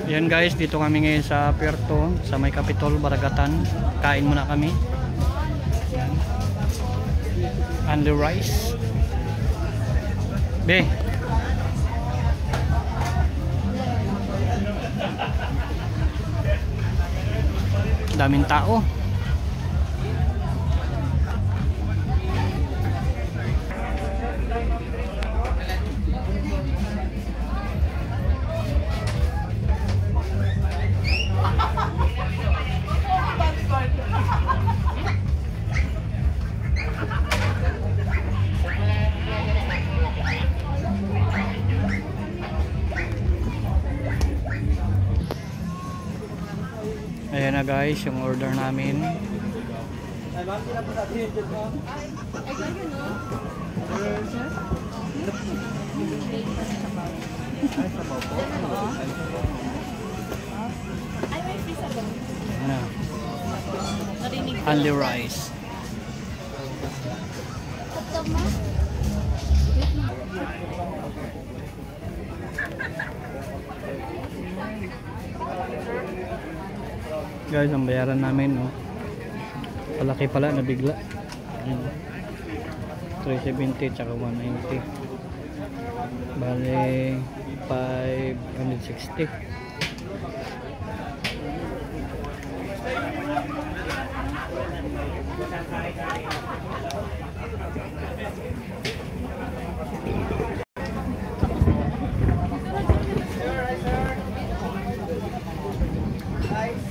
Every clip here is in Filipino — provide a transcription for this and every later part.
Yan guys, dito kami ngayon sa Puerto, sa may Capitol, Baragatan. Kain muna kami. Yan. And the rice. Be. Daming tao. Ayan na guys, yung order namin. Only rice. Guys, ang bayaran namin, oh. Palaki pala na bigla. 370 tsaka 190. Bale 560.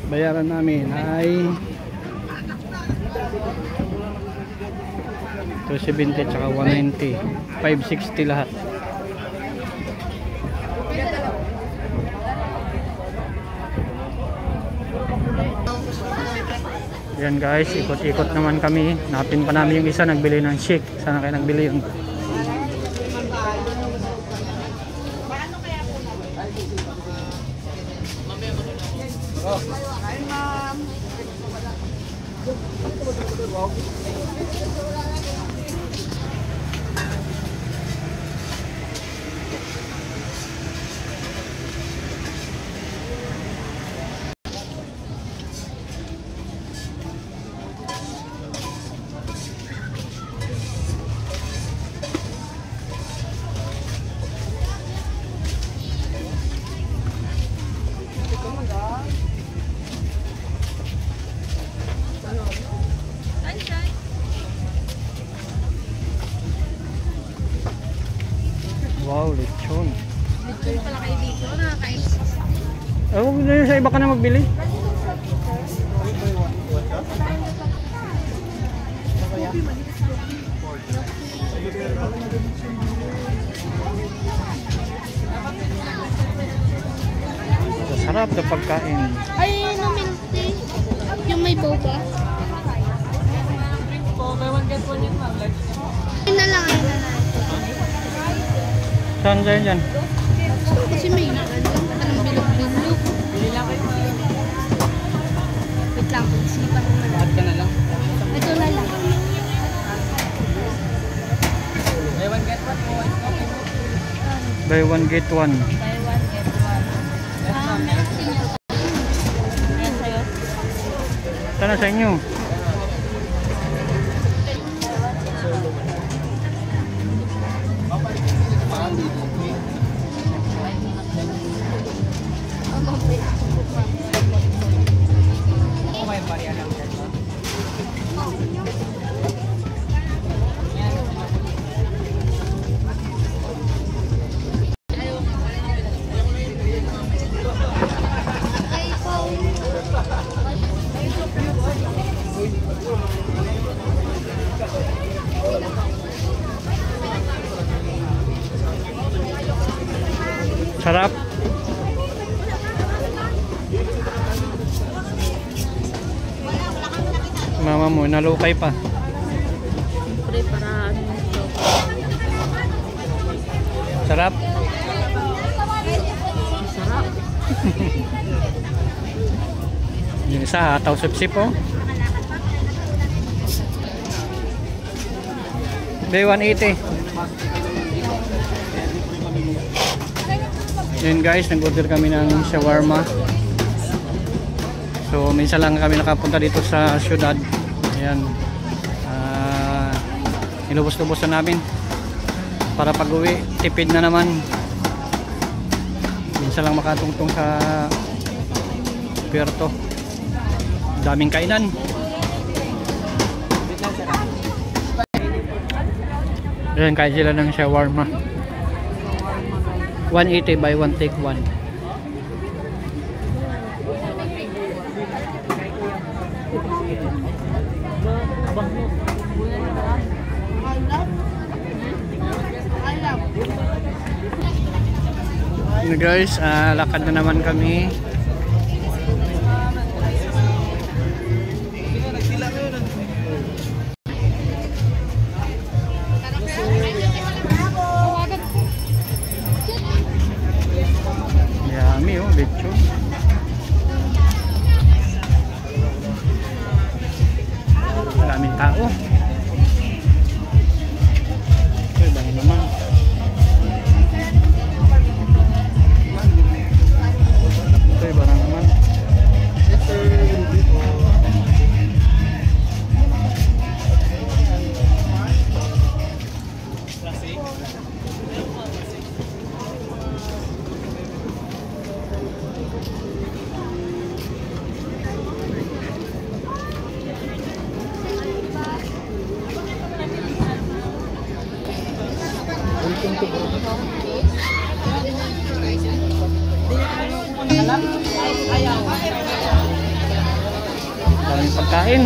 Bayaran namin ay 270 tsaka 190, 560 lahat. Yan guys, ikot-ikot naman kami. Napin pa namin yung isa nagbili ng shake. Sana kayo nagbili yun. Wow, lechon. Lechon pala kayo dito, nakakain. Oh, sa iba ka na magbili. Sarap na pagkain. Ay, no milk tea. Yung may boba. Buy one get one yun, ma'am. Ay na lang. Saan dyan dyan? Kasi may anong bilog-bilog. Bili lang kayo, ma'am. Wait lang, silipan ko na lang. Lahat ka na lang. Ito na lang. Buy one get one. Buy one get one. Buy one, get one. Milk tea niya. Ayan sa'yo. Sana sa inyo. Kumain pa rin lang. Sarap. Mama mo, nalukay pa. Pre, para ano ito. Sarap. Sarap. Yung isa, hataw sip-sip, oh. Bay 180. Yun guys, nag-order kami ng shawarma. So minsan lang kami nakapunta dito sa syudad. Ayan. Inubos-lubos na namin para pag-uwi, tipid na naman. Minsan lang makatungtong sa Puerto. Daming kainan. Ayan, kain sila ng shawarma. 180 by 1 take 1. Guys, lakad na naman kami. Yummy oh, lechon. Maraming tao. Ay, bang naman. Ito barang naman. Maraming pagkain.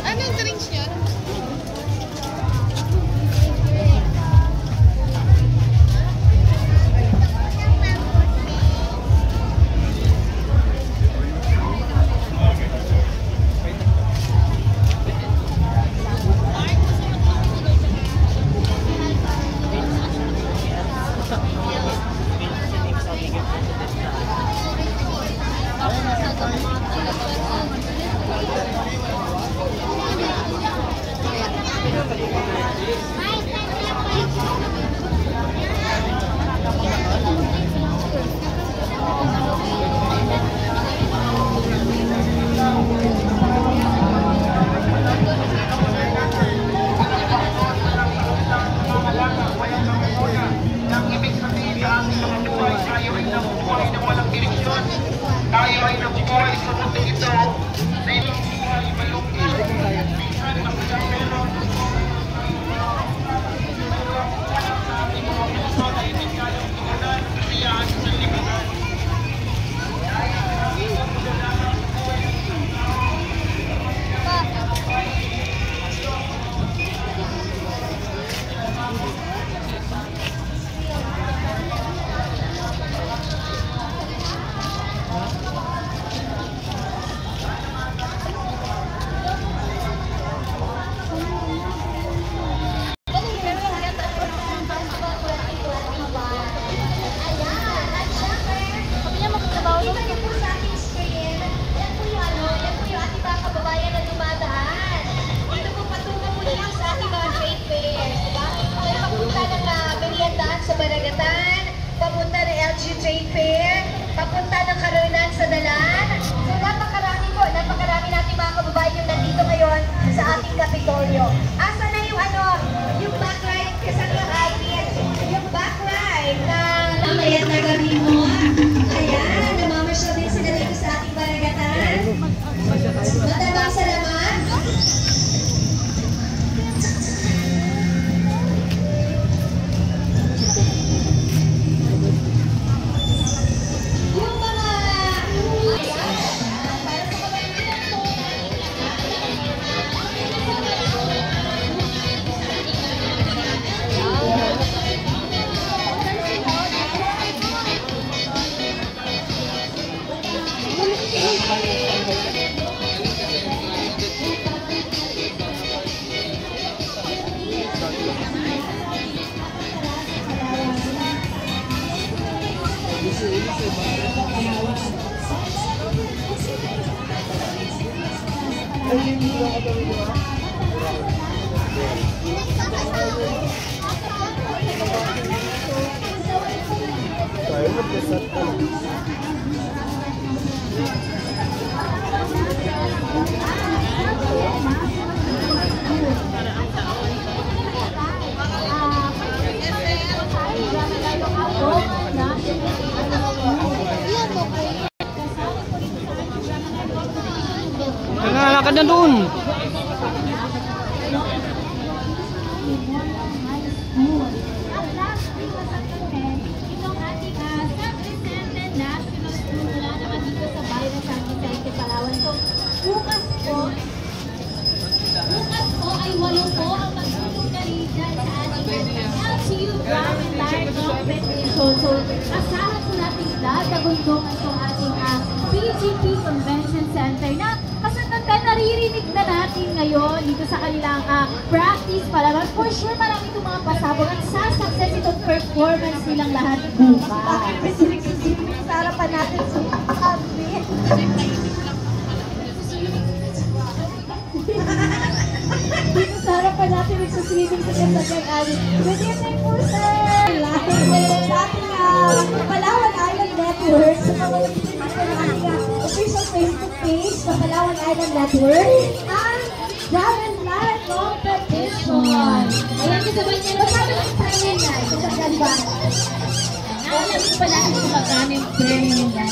Anong drinks niya? Tayo ay nabubuhay sa mundong ito sa ilang buhay malungkot. Minsan masaya pero sa ating mga puso na hindi kayang tugunan kasiyahan sa libunan. Sa Baragatan, papunta ng LG Trade Fair, papunta ng Karunan sa Dalan. So napakarami natin mga kababayan yung nandito ngayon sa ating Kapitolyo. Asa na yung yung backlight, kasama yung idea, yung backlight na mamayat na gabi mo. Ayan, namamasyal din sila dito sa ating Baragatan. Matabang salamat. Yung mga Naglalakad na doon. At last week was at itong ating sub-resented national school mula naman dito sa bayan ng San Vicente, Palawan. So, bukas po ay 8 po ang magtutunggali dyan sa ating LGU Drum and Light Competition. So, asahan po natin dadagundong itong ating PGP Convention Center na kasagandan naririnig na natin ngayon dito sa kanilang practice Palawan. For sure, marami itong mga pasabog at sasuccess itong performance nilang lahat bukas. Sa harapan natin sa outfit. Dito sa harapan natin nagsuswimming sa Kasagan Ali. Good evening po, sir! Sa ating Palawan Island Network, sa pamamagitan ng ating official face-to-face sa Palawan Island Network, ang Drum and Light Competition. Ayan, kasabay niya na Magkano ang training na? Kasagdan ba? Alam ko pala kung magkano yung training nila.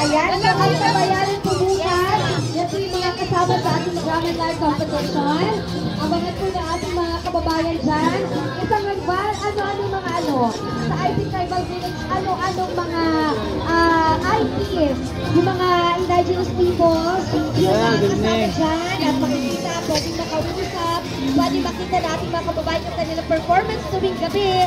Ayan, so ang kabayaran po bukas, yan po yung mga kasama sa ating Drum and Light Competition. Abangan po na ating mga kababayan dyan. Isang nagban, ano-ano mga sa IT Tribal Village, ano-anong mga IPs, yung mga indigenous peoples, yung mga kasama dyan, at makikita, pwedeng makausap, pwedeng makita natin mga kababayan yung kanilang performance tuwing gabi.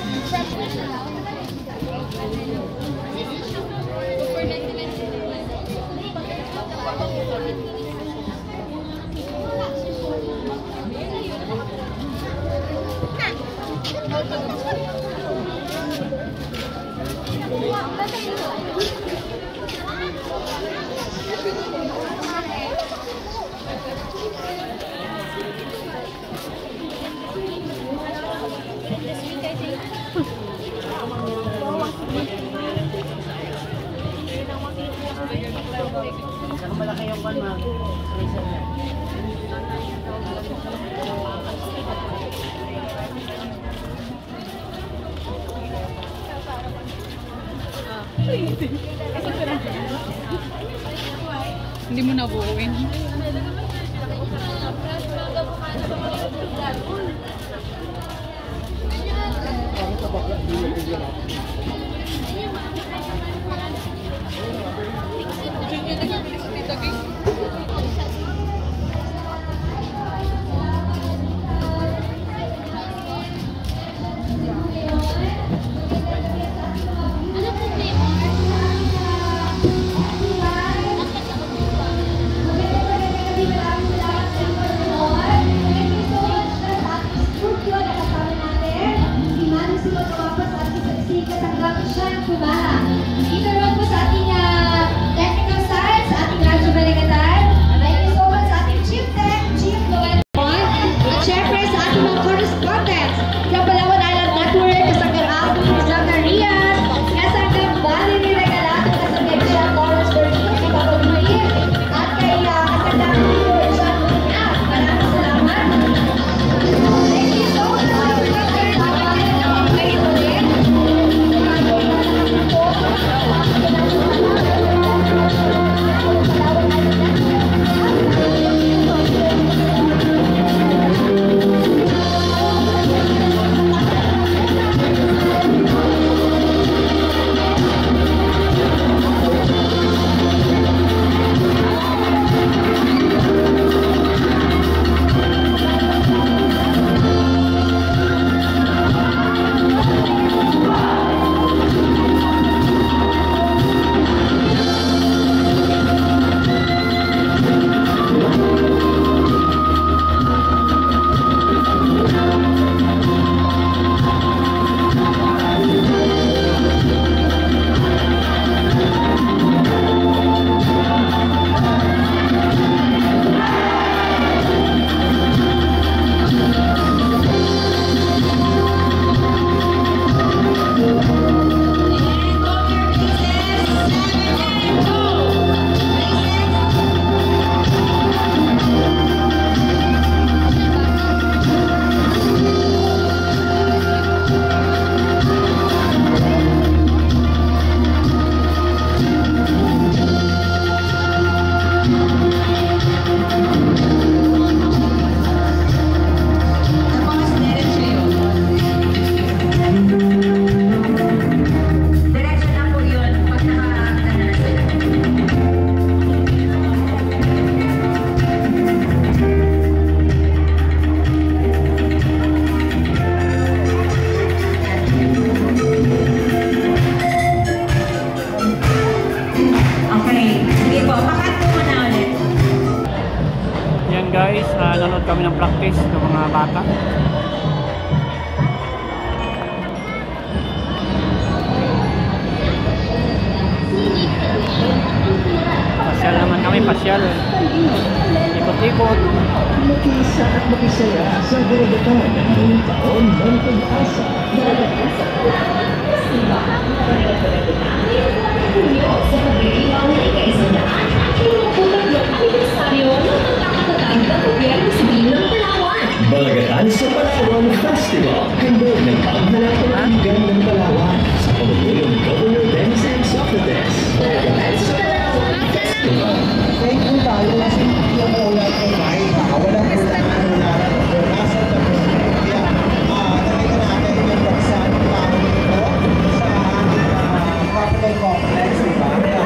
Hindi mo nabuuin. kami ng practice ng mga bata. Pasyal naman kami, pasyal. Ikot-ikot. Makisa at makisaya sa Baragatan ngayong taon ng pag-asa. Sa pagdiriwang na ika-100 at 53 anibersaryo ng pagkakatatag ng Gobyerno Sibil ng Palawan. Baragatan sa Palawan Festival. Handog ng paghalapalagan ng Palawan sa pamumuno ng Governor Benson Socrates. Baragatan sa Palawan Festival. Thank you tayo kasi yung ulan ko kahit walang ulan ang ulan o nasa Kaya nakita natin yung baksan tao nito sa ating capital complex, diba? Kaya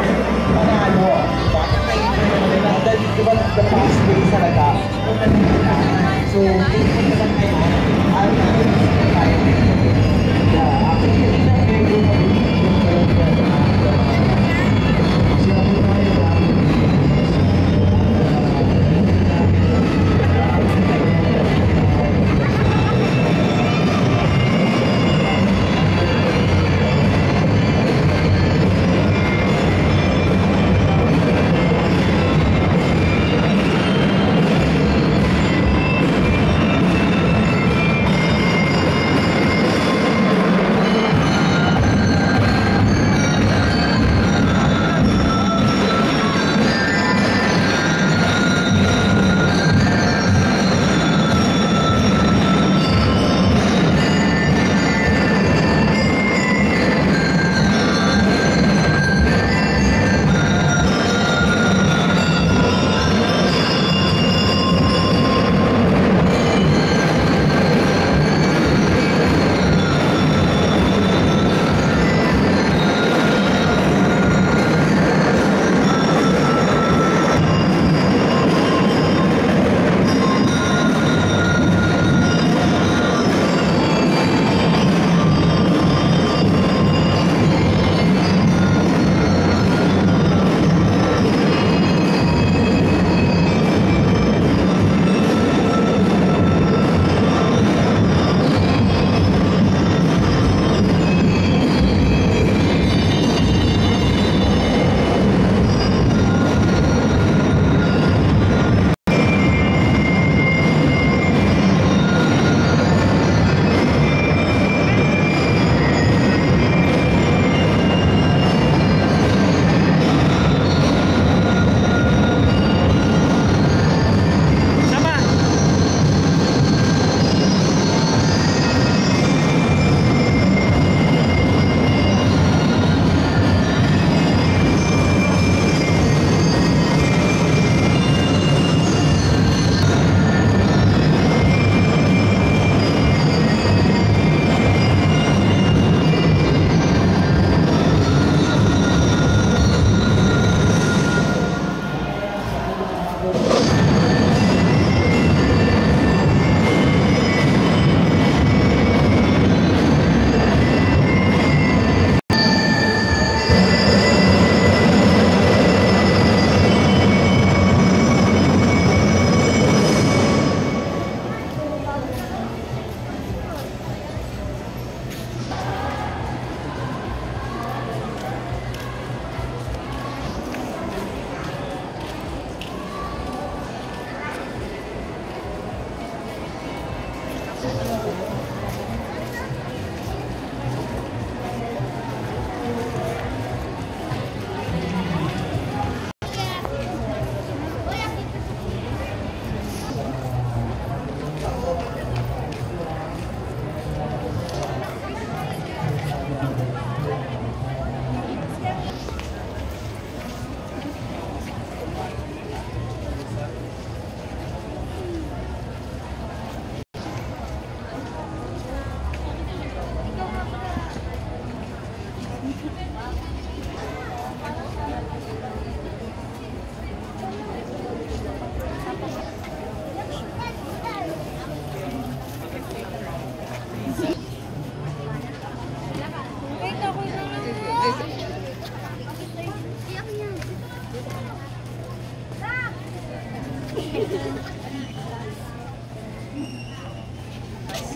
panalo, diba? Dahil diba the past days talaga, kung nandito na. So, thank you naman kayo. Ayaw natin tayo dito. Yeah, actually, hindi na kayo yung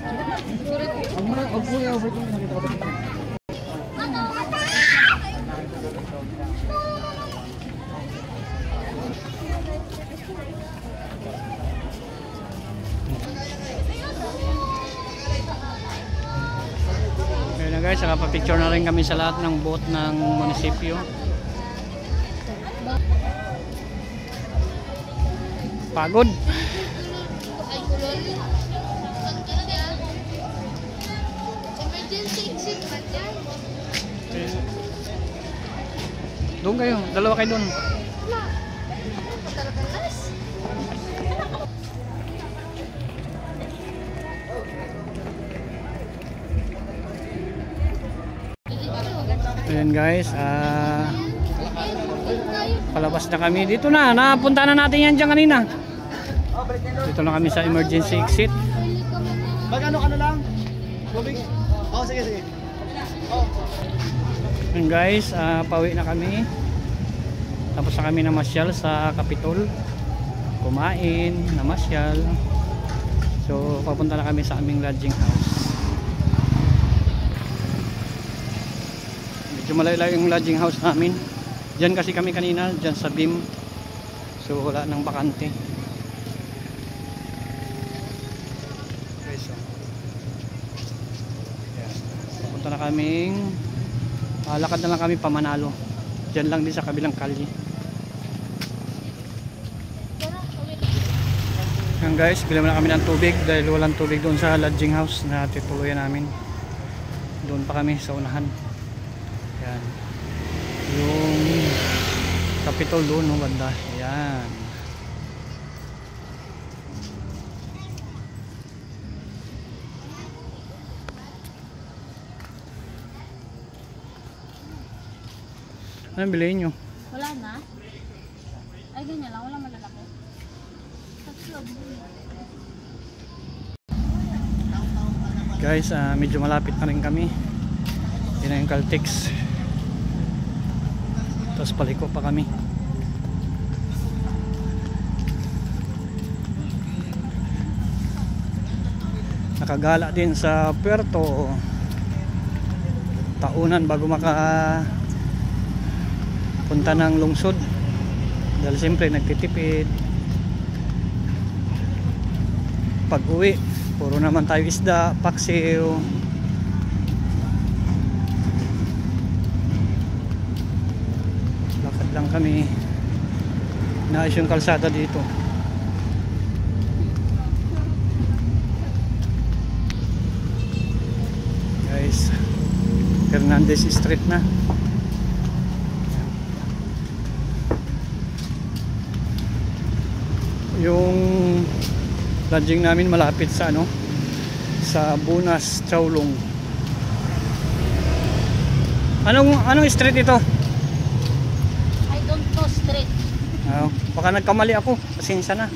Okay na guys, nakapapicture na rin kami sa lahat ng boat ng munisipyo. Pagod. Doon kayo, dalawa kayo doon. Ayan guys, palabas na kami. Dito na, napunta na natin yan dyan kanina. Dito na kami sa emergency exit. Magano ka na lang? Bobig? Oo, sige, sige. Ayan guys, pauwi na kami. Tapos na kami namasyal sa Capitol. Kumain, namasyal. So, papunta na kami sa aming lodging house. Medyo malayo yung lodging house namin. Diyan kasi kami kanina, diyan sa BIM. So, wala nang bakante. Okay, so. Ayan. Papunta na kaming lakad na lang kami pa Manalo. Diyan lang din sa kabilang kalye. Ayan guys, bilang na kami ng tubig dahil walang tubig doon sa lodging house na tituluyan namin. Doon pa kami sa unahan. Ayan. Yung Capitol doon, no, banda. Ayan. Anong bilhin nyo? Wala na? Ay, ganyan lang. Wala malalaki. Guys, medyo malapit na rin kami. Yun na yung Caltex. Tapos paliko pa kami. Nakagala din sa Puerto Taunan bago punta ng lungsod. Dahil siyempre nagtitipid. Pag uwi, puro naman tayo isda, paksiw. Lakad lang kami. Naayos yung kalsada dito. Guys, Hernandez Street na. Yung lodging namin malapit sa sa Bunas, Chaulong. Anong street ito? I don't know street. Baka nagkamali ako, pasensya na.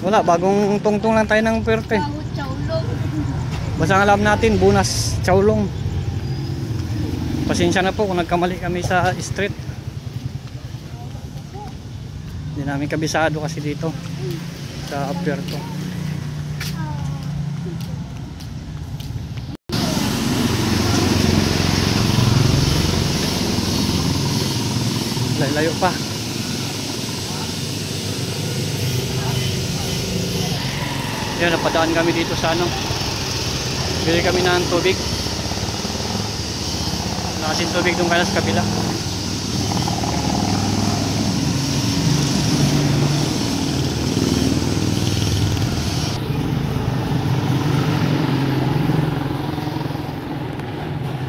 Wala, bagong tungtong lang tayo ng Puerto. Basta ang alam natin, Bunas, Chaulong. Pasensya na po kung nagkamali kami sa street. Hindi namin kabisado kasi dito sa Puerto. Layo pa. Yan, napadaan kami dito sa bili kami ng tubig. Nakasin tubig doon kaya sa kabila.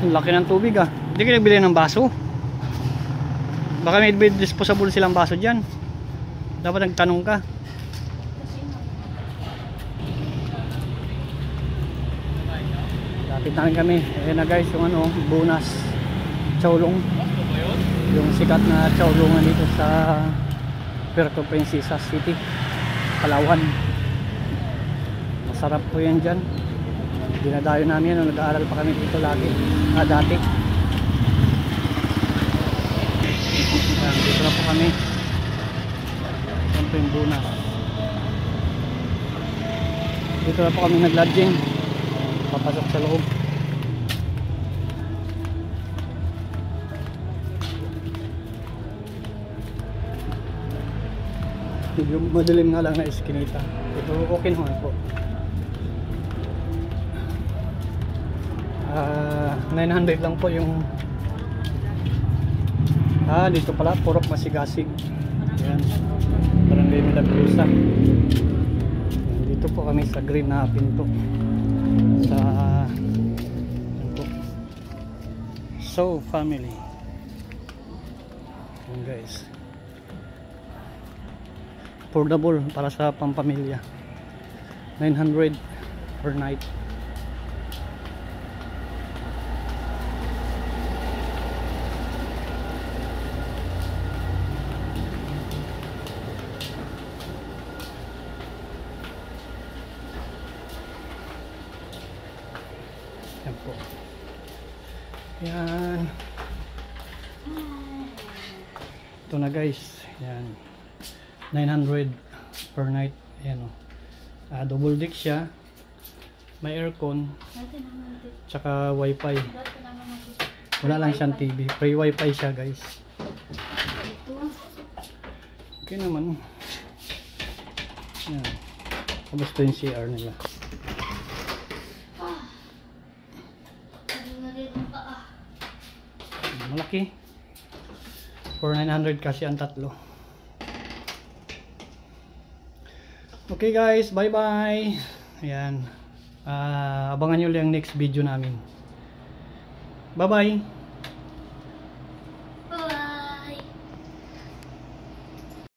Laki ng tubig ah. Hindi ka nagbili ng baso. Baka may disposable silang baso dyan. Dapat nagtanong ka. Lapit na rin kami. Ayan na guys, yung Bunas, Chaulong. Yung sikat na Chaulong dito sa Puerto Princesa City, Palawan. Masarap po yan dyan. Dinadayo namin nung nag-aaral pa kami dito lagi. Dati. Ayan, dito na po kami. Ito yung Bunas. Dito na po kami nag-lodging. Papasok sa loob. Medyo madilim nga lang na iskinita. Ito okay naman po. 900 lang po yung dito pala Purok Masigasig. Ayan, Barangay Milagrosa. Dito po kami sa green na pinto sa po. So family. Ayan guys, affordable para sa pampamilya. 900 per night. Yan po. Yan. Ito na guys. Yan. 900 per night. Yan o. Double deck siya. May aircon. Tsaka wifi. Wala lang siyang TV. Free wifi siya guys. Okay naman. Yan. Kamusta yung CR nila? Malaki. For 900 kasi ang tatlo. Okay guys, bye bye. Ayan. Abangan nyo lang next video namin. Bye bye.